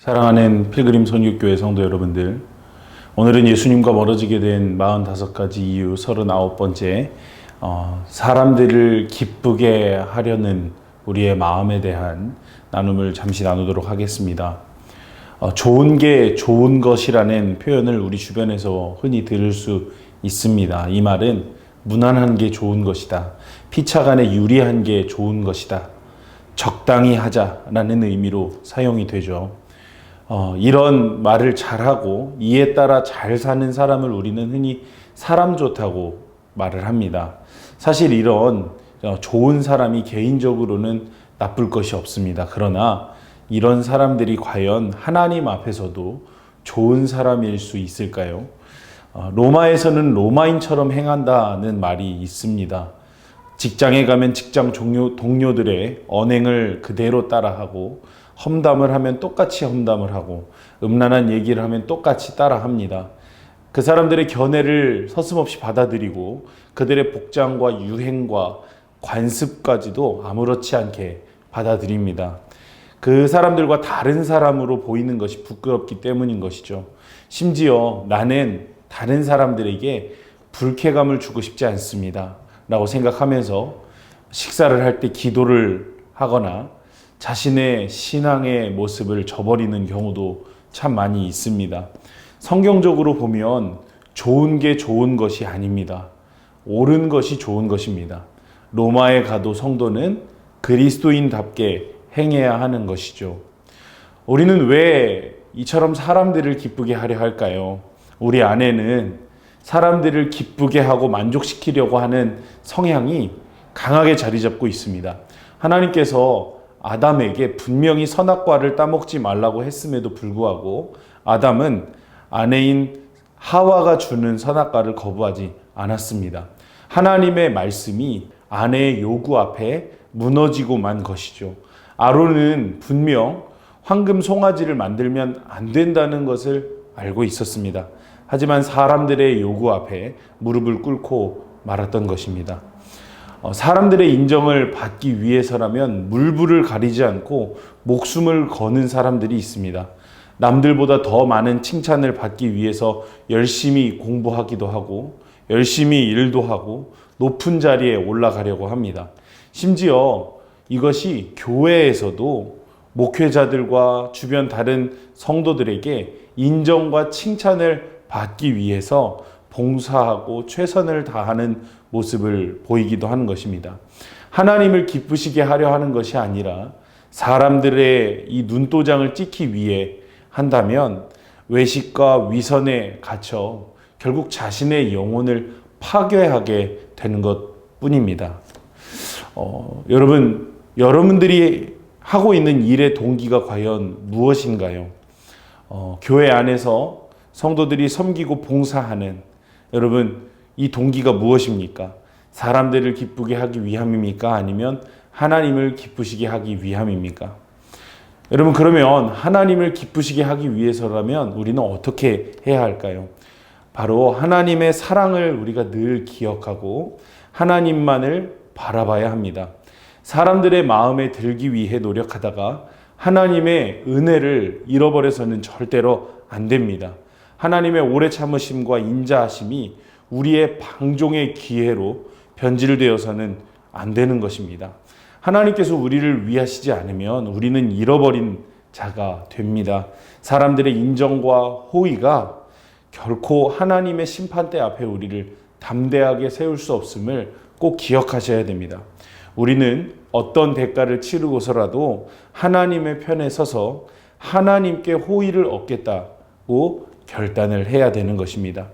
사랑하는 필그림 선교교회 성도 여러분들, 오늘은 예수님과 멀어지게 된 45가지 이유 39번째 사람들을 기쁘게 하려는 우리의 마음에 대한 나눔을 잠시 나누도록 하겠습니다. 좋은 게 좋은 것이라는 표현을 우리 주변에서 흔히 들을 수 있습니다. 이 말은 무난한 게 좋은 것이다. 피차간에 유리한 게 좋은 것이다. 적당히 하자라는 의미로 사용이 되죠. 이런 말을 잘하고 이에 따라 잘 사는 사람을 우리는 흔히 사람 좋다고 말을 합니다. 사실 이런 좋은 사람이 개인적으로는 나쁠 것이 없습니다. 그러나 이런 사람들이 과연 하나님 앞에서도 좋은 사람일 수 있을까요? 로마에서는 로마인처럼 행한다는 말이 있습니다. 직장에 가면 직장 동료들의 언행을 그대로 따라하고, 험담을 하면 똑같이 험담을 하고, 음란한 얘기를 하면 똑같이 따라합니다. 그 사람들의 견해를 서슴없이 받아들이고 그들의 복장과 유행과 관습까지도 아무렇지 않게 받아들입니다. 그 사람들과 다른 사람으로 보이는 것이 부끄럽기 때문인 것이죠. 심지어 나는 다른 사람들에게 불쾌감을 주고 싶지 않습니다 라고 생각하면서 식사를 할 때 기도를 하거나 자신의 신앙의 모습을 저버리는 경우도 참 많이 있습니다. 성경적으로 보면 좋은 게 좋은 것이 아닙니다. 옳은 것이 좋은 것입니다. 로마에 가도 성도는 그리스도인답게 행해야 하는 것이죠. 우리는 왜 이처럼 사람들을 기쁘게 하려 할까요? 우리 안에는 사람들을 기쁘게 하고 만족시키려고 하는 성향이 강하게 자리 잡고 있습니다. 하나님께서 아담에게 분명히 선악과를 따먹지 말라고 했음에도 불구하고 아담은 아내인 하와가 주는 선악과를 거부하지 않았습니다. 하나님의 말씀이 아내의 요구 앞에 무너지고 만 것이죠. 아론은 분명 황금 송아지를 만들면 안 된다는 것을 알고 있었습니다. 하지만 사람들의 요구 앞에 무릎을 꿇고 말았던 것입니다. 사람들의 인정을 받기 위해서라면 물불을 가리지 않고 목숨을 거는 사람들이 있습니다. 남들보다 더 많은 칭찬을 받기 위해서 열심히 공부하기도 하고 열심히 일도 하고 높은 자리에 올라가려고 합니다. 심지어 이것이 교회에서도 목회자들과 주변 다른 성도들에게 인정과 칭찬을 받기 위해서 봉사하고 최선을 다하는 모습을 보이기도 하는 것입니다. 하나님을 기쁘시게 하려 하는 것이 아니라 사람들의 이 눈도장을 찍기 위해 한다면 외식과 위선에 갇혀 결국 자신의 영혼을 파괴하게 되는 것 뿐입니다. 여러분들이 하고 있는 일의 동기가 과연 무엇인가요? 교회 안에서 성도들이 섬기고 봉사하는 이 동기가 무엇입니까? 사람들을 기쁘게 하기 위함입니까? 아니면 하나님을 기쁘시게 하기 위함입니까? 여러분, 그러면 하나님을 기쁘시게 하기 위해서라면 우리는 어떻게 해야 할까요? 바로 하나님의 사랑을 우리가 늘 기억하고 하나님만을 바라봐야 합니다. 사람들의 마음에 들기 위해 노력하다가 하나님의 은혜를 잃어버려서는 절대로 안 됩니다. 하나님의 오래 참으심과 인자하심이 우리의 방종의 기회로 변질되어서는 안 되는 것입니다. 하나님께서 우리를 위하시지 않으면 우리는 잃어버린 자가 됩니다. 사람들의 인정과 호의가 결코 하나님의 심판대 앞에 우리를 담대하게 세울 수 없음을 꼭 기억하셔야 됩니다. 우리는 어떤 대가를 치르고서라도 하나님의 편에 서서 하나님께 호의를 얻겠다고 결단을 해야 되는 것입니다.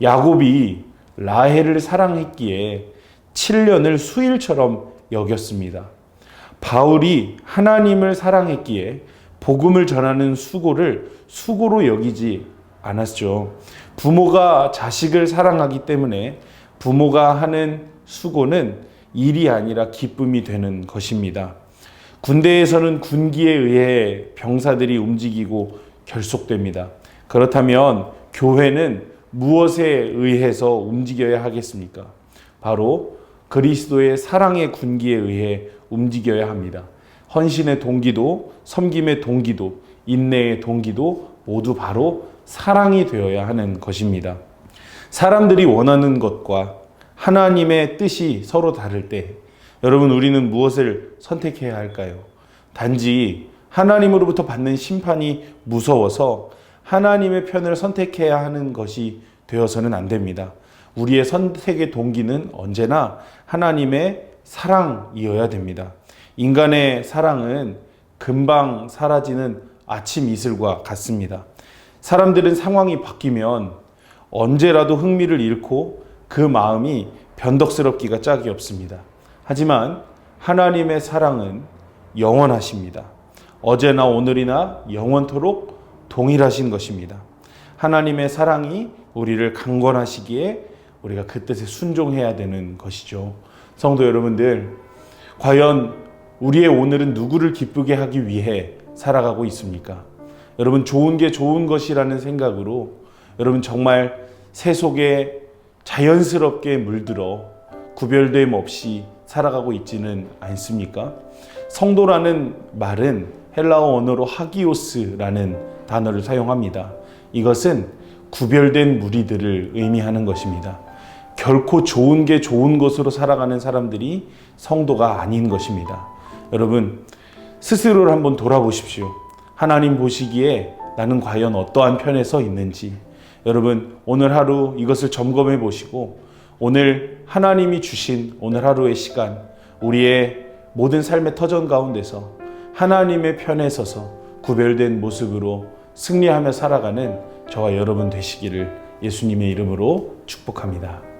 야곱이 라헬을 사랑했기에 7년을 수일처럼 여겼습니다. 바울이 하나님을 사랑했기에 복음을 전하는 수고를 수고로 여기지 않았죠. 부모가 자식을 사랑하기 때문에 부모가 하는 수고는 일이 아니라 기쁨이 되는 것입니다. 군대에서는 군기에 의해 병사들이 움직이고 결속됩니다. 그렇다면 교회는 무엇에 의해서 움직여야 하겠습니까? 바로 그리스도의 사랑의 군기에 의해 움직여야 합니다. 헌신의 동기도 섬김의 동기도 인내의 동기도 모두 바로 사랑이 되어야 하는 것입니다. 사람들이 원하는 것과 하나님의 뜻이 서로 다를 때 여러분 우리는 무엇을 선택해야 할까요? 단지 하나님으로부터 받는 심판이 무서워서 하나님의 편을 선택해야 하는 것이 되어서는 안 됩니다. 우리의 선택의 동기는 언제나 하나님의 사랑이어야 됩니다. 인간의 사랑은 금방 사라지는 아침 이슬과 같습니다. 사람들은 상황이 바뀌면 언제라도 흥미를 잃고 그 마음이 변덕스럽기가 짝이 없습니다. 하지만 하나님의 사랑은 영원하십니다. 어제나 오늘이나 영원토록 동일하신 것입니다. 하나님의 사랑이 우리를 강권하시기에 우리가 그 뜻에 순종해야 되는 것이죠. 성도 여러분들, 과연 우리의 오늘은 누구를 기쁘게 하기 위해 살아가고 있습니까? 여러분, 좋은 게 좋은 것이라는 생각으로 여러분 정말 새 속에 자연스럽게 물들어 구별됨 없이 살아가고 있지는 않습니까? 성도라는 말은 헬라어 언어로 하기오스라는 단어를 사용합니다. 이것은 구별된 무리들을 의미하는 것입니다. 결코 좋은 게 좋은 것으로 살아가는 사람들이 성도가 아닌 것입니다. 여러분, 스스로를 한번 돌아보십시오. 하나님 보시기에 나는 과연 어떠한 편에 서 있는지 여러분 오늘 하루 이것을 점검해 보시고 오늘 하나님이 주신 오늘 하루의 시간 우리의 모든 삶의 터전 가운데서 하나님의 편에 서서 구별된 모습으로 승리하며 살아가는 저와 여러분 되시기를 예수님의 이름으로 축복합니다.